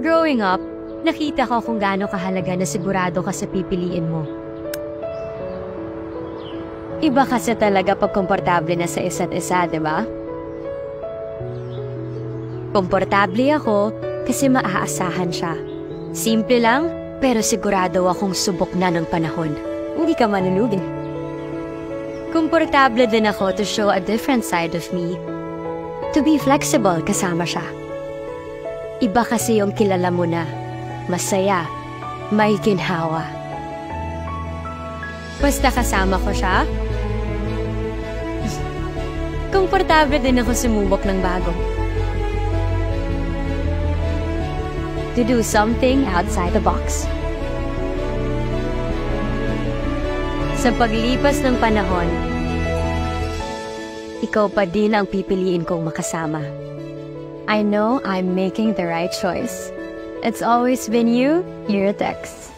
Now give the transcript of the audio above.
Growing up, nakita ko kung gaano kahalaga na sigurado ka sa pipiliin mo. Iba kasi talaga pag komportable na sa isa't isa, di ba? Komportable ako kasi maaasahan siya. Simple lang, pero sigurado akong subok na ng panahon. Hindi ka manulugi. Komportable din ako to show a different side of me. To be flexible kasama siya. Iba kasi yung kilala mo na. Masaya, may ginhawa. Basta kasama ko siya, komportable din ako sumubok ng bago. To do something outside the box. Sa paglipas ng panahon, ikaw pa din ang pipiliin kong makasama. I know I'm making the right choice. It's always been you, Eurotex.